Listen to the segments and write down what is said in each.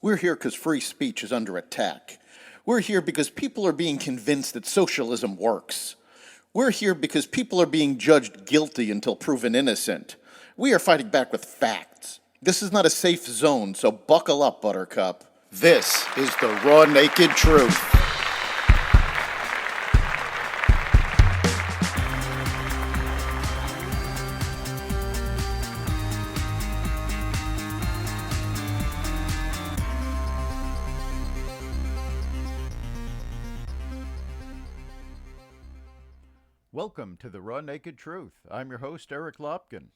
We're here because free speech is under attack. We're here because people are being convinced that socialism works. We're here because people are being judged guilty until proven innocent. We are fighting back with facts. This is not a safe zone, so buckle up, Buttercup. This is the raw, naked truth. Welcome to the Raw Naked Truth. I'm your host, Eric Lopkin.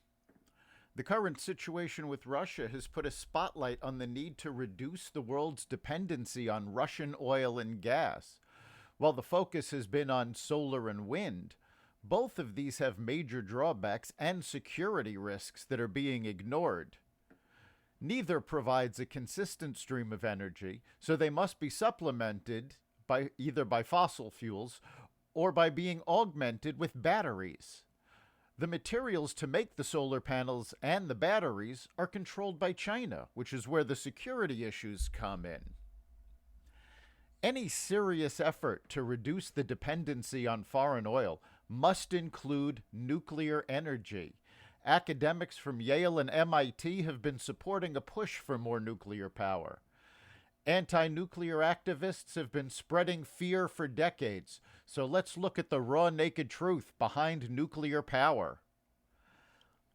The current situation with Russia has put a spotlight on the need to reduce the world's dependency on Russian oil and gas. While the focus has been on solar and wind, both of these have major drawbacks and security risks that are being ignored. Neither provides a consistent stream of energy, so they must be supplemented either by fossil fuels or by being augmented with batteries. The materials to make the solar panels and the batteries are controlled by China, which is where the security issues come in. Any serious effort to reduce the dependency on foreign oil must include nuclear energy. Academics from Yale and MIT have been supporting a push for more nuclear power. Anti-nuclear activists have been spreading fear for decades, so let's look at the raw, naked truth behind nuclear power.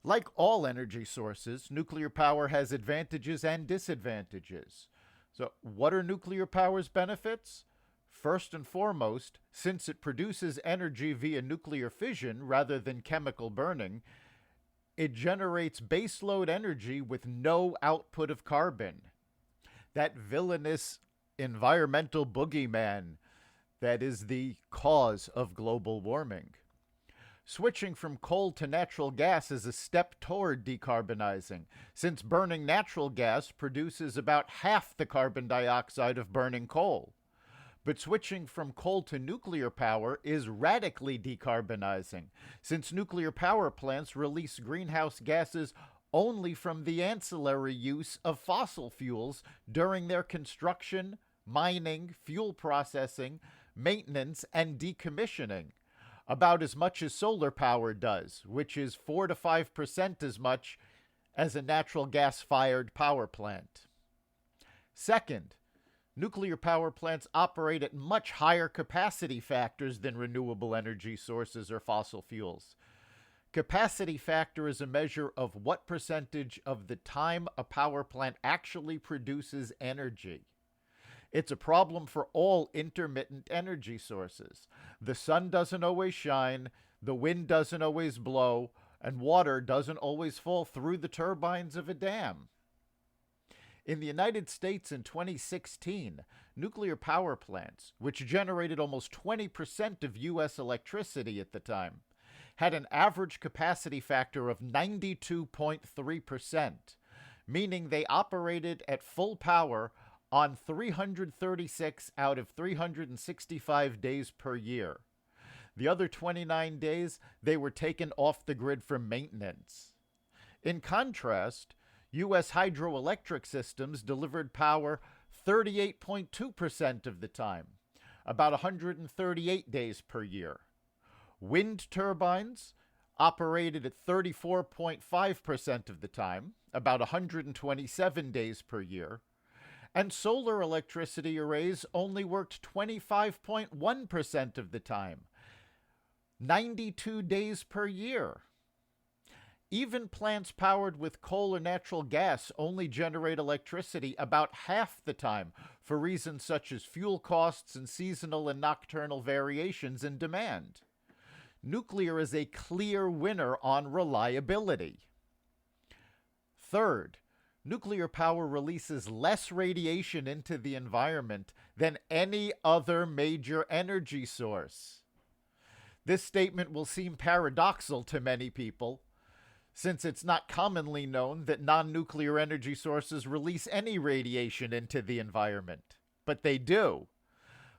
Like all energy sources, nuclear power has advantages and disadvantages. So what are nuclear power's benefits? First and foremost, since it produces energy via nuclear fission rather than chemical burning, it generates baseload energy with no output of carbon. That villainous environmental boogeyman that is the cause of global warming. Switching from coal to natural gas is a step toward decarbonizing, since burning natural gas produces about half the carbon dioxide of burning coal. But switching from coal to nuclear power is radically decarbonizing, since nuclear power plants release greenhouse gases only from the ancillary use of fossil fuels during their construction, mining, fuel processing, maintenance, and decommissioning, about as much as solar power does, which is 4 to 5% as much as a natural gas-fired power plant. Second, nuclear power plants operate at much higher capacity factors than renewable energy sources or fossil fuels. Capacity factor is a measure of what percentage of the time a power plant actually produces energy. It's a problem for all intermittent energy sources. The sun doesn't always shine, the wind doesn't always blow, and water doesn't always fall through the turbines of a dam. In the United States in 2016, nuclear power plants, which generated almost 20% of U.S. electricity at the time, had an average capacity factor of 92.3%, meaning they operated at full power on 336 out of 365 days per year. The other 29 days, they were taken off the grid for maintenance. In contrast, U.S. hydroelectric systems delivered power 38.2% of the time, about 138 days per year. Wind turbines operated at 34.5% of the time, about 127 days per year, and solar electricity arrays only worked 25.1% of the time, 92 days per year. Even plants powered with coal or natural gas only generate electricity about half the time for reasons such as fuel costs and seasonal and nocturnal variations in demand. Nuclear is a clear winner on reliability. Third, nuclear power releases less radiation into the environment than any other major energy source. This statement will seem paradoxical to many people, since it's not commonly known that non-nuclear energy sources release any radiation into the environment. But they do.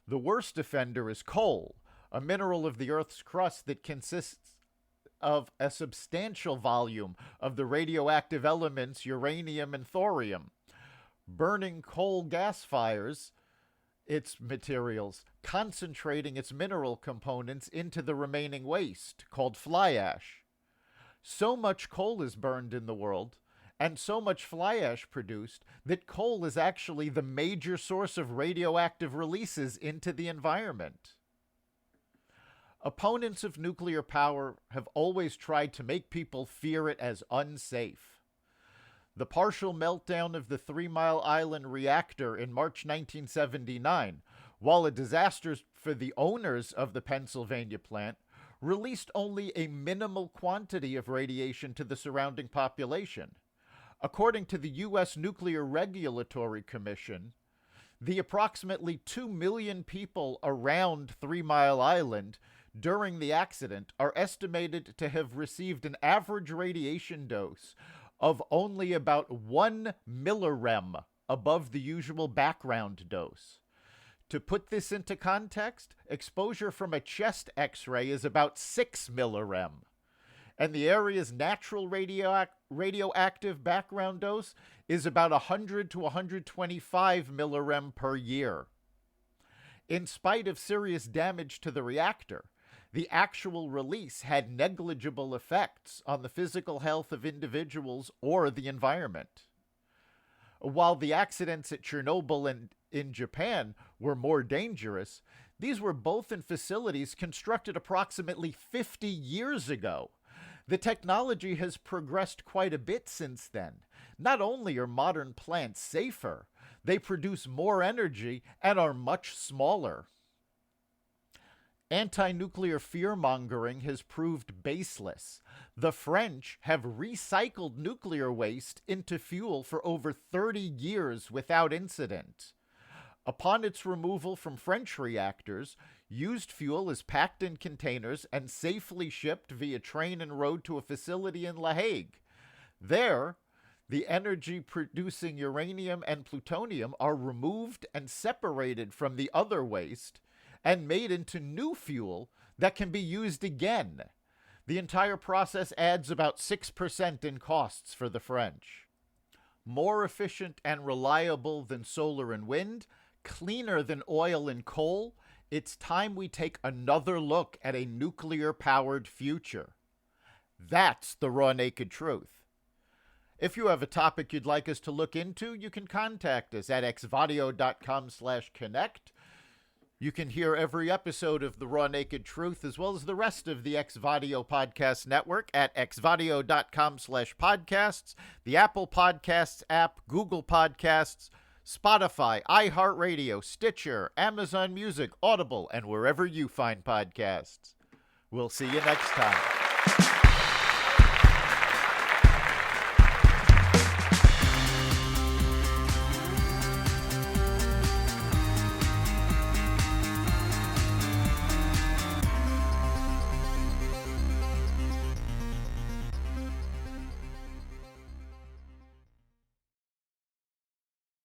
The worst offender is coal, a mineral of the Earth's crust that consists of a substantial volume of the radioactive elements uranium and thorium. burning coal gas fires its materials, concentrating its mineral components into the remaining waste, called fly ash. So much coal is burned in the world, and so much fly ash produced, that coal is actually the major source of radioactive releases into the environment. Opponents of nuclear power have always tried to make people fear it as unsafe. The partial meltdown of the 3 Mile Island reactor in March 1979, while a disaster for the owners of the Pennsylvania plant, released only a minimal quantity of radiation to the surrounding population. According to the U.S. Nuclear Regulatory Commission, the approximately 2 million people around 3 Mile Island during the accident are estimated to have received an average radiation dose of only about 1 millirem above the usual background dose. To put this into context, exposure from a chest X-ray is about 6 millirem, and the area's natural radioactive background dose is about 100 to 125 millirem per year. In spite of serious damage to the reactor, the actual release had negligible effects on the physical health of individuals or the environment. While the accidents at Chernobyl and in Japan were more dangerous, these were both in facilities constructed approximately 50 years ago. The technology has progressed quite a bit since then. Not only are modern plants safer, they produce more energy and are much smaller. Anti-nuclear fear-mongering has proved baseless. The French have recycled nuclear waste into fuel for over 30 years without incident. Upon its removal from French reactors, used fuel is packed in containers and safely shipped via train and road to a facility in La Hague. There, the energy-producing uranium and plutonium are removed and separated from the other waste and made into new fuel that can be used again. The entire process adds about 6% in costs for the French. More efficient and reliable than solar and wind, cleaner than oil and coal, it's time we take another look at a nuclear-powered future. That's the raw naked truth. If you have a topic you'd like us to look into, you can contact us at xvadio.com/connect. You can hear every episode of The Raw Naked Truth as well as the rest of the Xvadio Podcast Network at xvadio.com/podcasts, the Apple Podcasts app, Google Podcasts, Spotify, iHeartRadio, Stitcher, Amazon Music, Audible, and wherever you find podcasts. We'll see you next time.